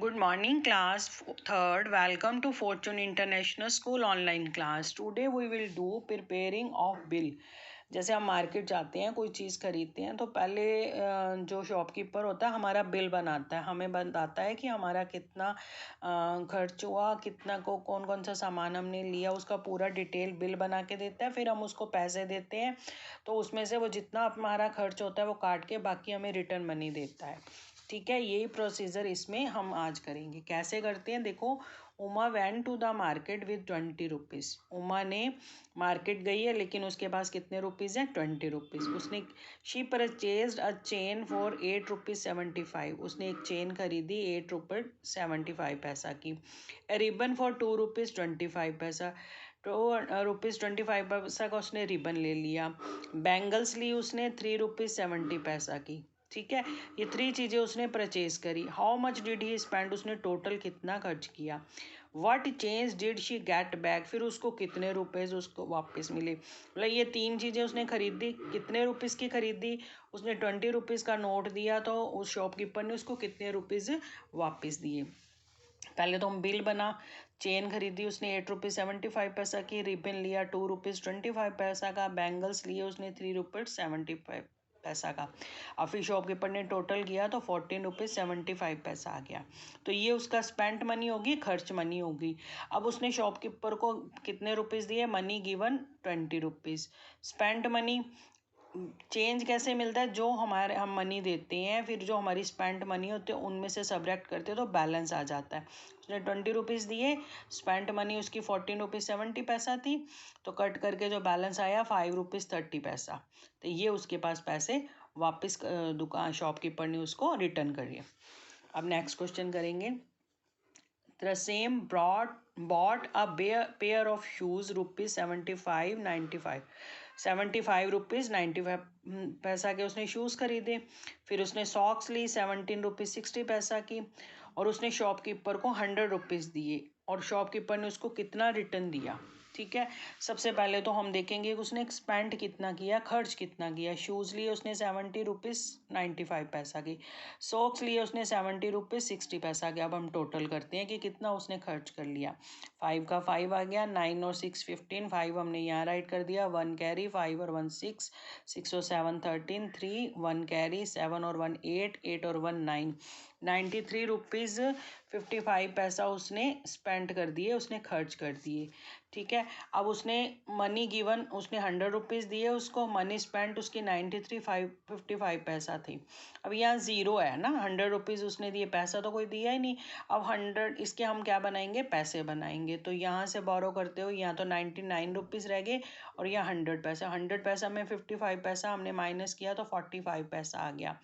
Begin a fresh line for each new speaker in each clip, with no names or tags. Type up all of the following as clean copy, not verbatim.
Good morning, class third. Welcome to Fortune International School online class. Today we will do preparing of bill. जैसे हम market जाते हैं, कोई चीज़ खरीदते हैं, तो पहले जो शॉपकीपर होता है हमारा बिल बनाता है, हमें बताता है कि हमारा कितना खर्च हुआ, कितना को कौन कौन सा सामान हमने लिया, उसका पूरा डिटेल बिल बना के देता है। फिर हम उसको पैसे देते हैं, तो उसमें से वो जितना हमारा खर्च होता है वो काट के बाकी हमें रिटर्न मनी देता है। ठीक है, यही प्रोसीजर इसमें हम आज करेंगे। कैसे करते हैं देखो। Uma went to the market with 20 rupees. Uma ने मार्केट गई है, लेकिन उसके पास कितने रुपीज़ हैं? 20 रुपीज़। उसने she purchased a chain for 8 rupees 75। उसने एक चेन खरीदी 8 रुपये 75 पैसा की। ए रिबन फॉर 2 रुपीज़ 25 पैसा। 2 रुपीज़ 25 पैसा का उसने रिबन ले लिया। बैंगल्स ली उसने 3 रुपीज़ 70 पैसा की। ठीक है, ये 3 चीज़ें उसने परचेज करी। How much did he spend, उसने टोटल कितना खर्च किया। What change did she get back, फिर उसको कितने रुपीज़ उसको वापस मिले। मतलब ये 3 चीज़ें उसने खरीदी, कितने रुपीज़ की खरीदी। उसने 20 रुपीज़ का नोट दिया, तो उस शॉपकीपर ने उसको कितने रुपीज़ वापस दिए। पहले तो हम बिल बना। चेन खरीदी उसने 8 रुपीज़ 75 पैसा की। रिबन लिया 2 रुपीज़ 25 पैसा का। बैंगल्स लिए उसने 3 रुपीज़ 75 पैसा का। और फिर शॉपकीपर ने टोटल किया तो 14 रुपीज़ 75 पैसा आ गया। तो ये उसका स्पेंट मनी होगी, खर्च मनी होगी। अब उसने शॉपकीपर को कितने रुपीज़ दिए? Money given 20 rupees. Spent money change कैसे मिलता है? जो हमारे हम मनी देते हैं, फिर जो हमारी स्पेंट मनी होती है उनमें से सब्ट्रैक्ट करते हैं तो बैलेंस आ जाता है। उसने 20 रुपीज़ दिए, स्पेंट मनी उसकी 14 रुपीज़ 70 पैसा थी, तो कट करके जो बैलेंस आया 5 रुपीज़ 30 पैसा। तो ये उसके पास पैसे वापस दुकान शॉपकीपर ने उसको रिटर्न करिए। अब नेक्स्ट क्वेश्चन करेंगे। The same bought a pair of shoes ₹75.95। 75 rupees 95 पैसा के उसने शूज़ खरीदे। फिर उसने सॉक्स ली 17 रुपीज़ 60 पैसा की। और उसने शॉपकीपर को 100 रुपीज़ दिए, और शॉपकीपर ने उसको कितना रिटर्न दिया। ठीक है, सबसे पहले तो हम देखेंगे कि उसने स्पेंड कितना किया, खर्च कितना किया। शूज़ लिए उसने 70 रुपीज़ 95 पैसा की। सॉक्स लिए उसने 70 रुपीज़ 60 पैसा के। अब हम टोटल करते हैं कि कितना उसने खर्च कर लिया। 5 का 5 आ गया, 9 और 6 15। 5 हमने यहाँ राइट कर दिया, 1 कैरी, 5 और 1 6, 6 और 7 13, 3 1 कैरी, 7 और 1 8, 8 और 1 9। 93 रुपीज़ 55 पैसा उसने स्पेंड कर दिए, उसने खर्च कर दिए। ठीक है, अब उसने मनी गिवन, उसने 100 रुपीज़ दिए उसको। मनी स्पेंट उसकी 93 55 पैसा थी। अब यहाँ ज़ीरो है ना, 100 रुपीज़ उसने दिए, पैसा तो कोई दिया ही नहीं। अब 100 इसके हम क्या बनाएंगे? पैसे बनाएंगे। तो यहाँ से बोरो करते हो, यहाँ तो 99 रुपीज़ रह गए, और यहाँ 100 पैसा। 100 पैसा में 55 पैसा हमने माइनस किया तो 45 पैसा आ गया।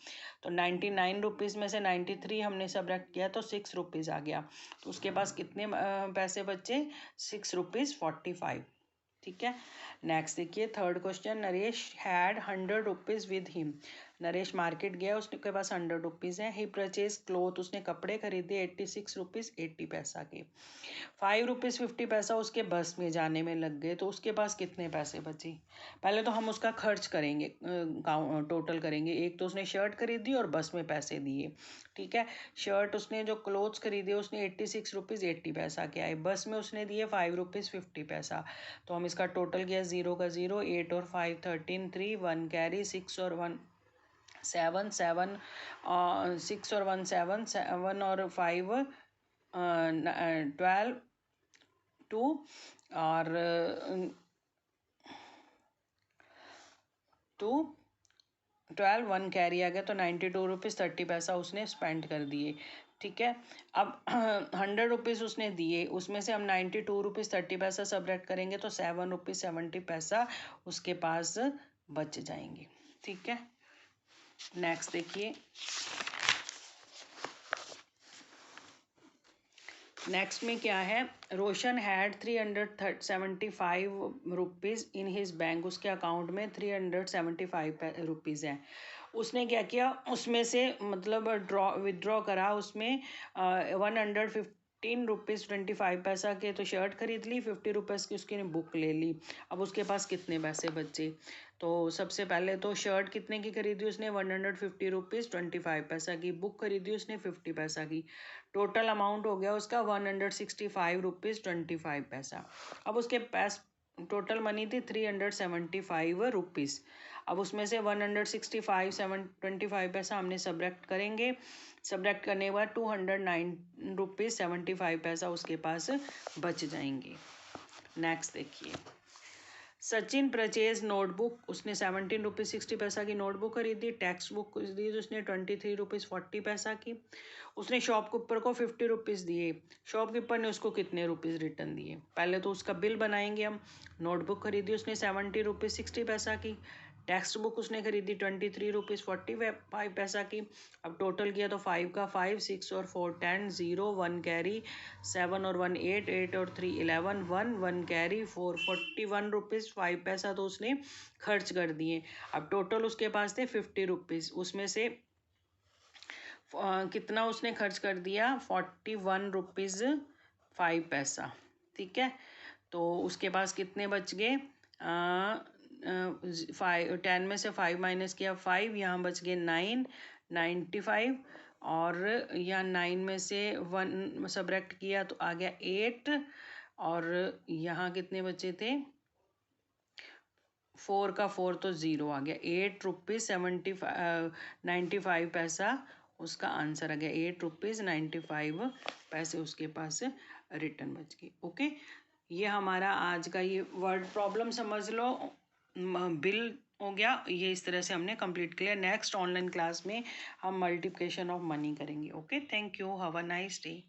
तो 99 रुपीज़ में से 93 हमने सब्ट्रैक्ट किया तो 6 रुपीज़ आ गया। तो उसके पास कितने पैसे बचे? 6 रुपीज़ 45। ठीक है, नेक्स्ट देखिए third question. Naresh had 100 rupees with him. Naresh market गया, उसके पास 100 रुपीज़ है। ही परचेज क्लोथ, उसने कपड़े खरीदे 86 रुपीज़ 80 पैसा के। 5 रुपीज़ 50 पैसा उसके बस में जाने में लग गए, तो उसके पास कितने पैसे बचे? पहले तो हम उसका खर्च करेंगे, टोटल करेंगे। एक तो उसने शर्ट खरीदी और बस में पैसे दिए। ठीक है, शर्ट उसने जो क्लोथ्स खरीदे उसने 86 रुपीज़ 80 पैसा के आए। बस में उसने दिए 5 रुपीज़ 50 पैसा। तो हम इसका टोटल किया, 0 का 0, 8 और 5 13, 3 1 कैरी, 6 और 1 7 7, 6 और 1 7 7 और 5 12 2 और 2 12 1 कैरी आ गया। तो 92 रुपीज़ 30 पैसा उसने स्पेंड कर दिए। ठीक है, अब 100 रुपीज़ उसने दिए, उसमें से हम 92 रुपीज़ 30 पैसा सब्ट्रैक्ट करेंगे तो 7 रुपीज़ 70 पैसा उसके पास बच जाएंगे। ठीक है, नेक्स्ट देखिए। नेक्स्ट में क्या है? Roshan had 375 rupees in his bank. उसके अकाउंट में 375 रुपीज़ हैं। उसने क्या किया, उसमें से मतलब विदड्रॉ करा उसमें 150 ₹14.25 के तो शर्ट खरीद ली, ₹50 की उसकी बुक ले ली। अब उसके पास कितने पैसे बचे? तो सबसे पहले तो शर्ट कितने की खरीदी उसने? ₹150.25 की। बुक खरीदी उसने 50 पैसा की। टोटल अमाउंट हो गया उसका ₹165.25। अब उसके पास टोटल मनी थी ₹375। अब उसमें से 165.25 हमने सब्ट्रैक्ट करेंगे। सब्ट्रैक्ट करने के बाद ₹209.75 उसके पास बच जाएंगे। नेक्स्ट देखिए, सचिन परचेज नोटबुक, उसने ₹17.60 की नोटबुक खरीदी। टेक्स्ट बुक खरीदी उसने ₹23.40 की। उसने शॉपकीपर को ₹50 दिए। शॉपकीपर ने उसको कितने रुपीज़ रिटर्न दिए? पहले तो उसका बिल बनाएंगे हम। नोटबुक खरीदी उसने ₹70.60 की। टेक्स्ट बुक उसने खरीदी ₹23.45 की। अब टोटल किया तो 5 का 5, 6 और 4 10, 0 1 कैरी, 7 और 1 8, 8 और 3 11, 1 कैरी, 4 ₹41.05 तो उसने खर्च कर दिए। अब टोटल उसके पास थे ₹50। उसमें से कितना उसने खर्च कर दिया? ₹41.05। ठीक है, तो उसके पास कितने बच गए? 10 में से 5 माइनस किया 5, यहाँ बच गए 9, 95। और यहाँ 9 में से 1 सब्ट्रैक्ट किया तो आ गया 8। और यहाँ कितने बचे थे? 4 का 4 तो 0 आ गया। ₹8.95 उसका आंसर आ गया। ₹8.95 उसके पास रिटर्न बच गई। ओके, ये हमारा आज का ये वर्ड प्रॉब्लम समझ लो। बिल हो गया। ये इस तरह से हमने कंप्लीट किया। नेक्स्ट ऑनलाइन क्लास में हम मल्टीप्लिकेशन ऑफ मनी करेंगे। Okay, thank you, have a nice day.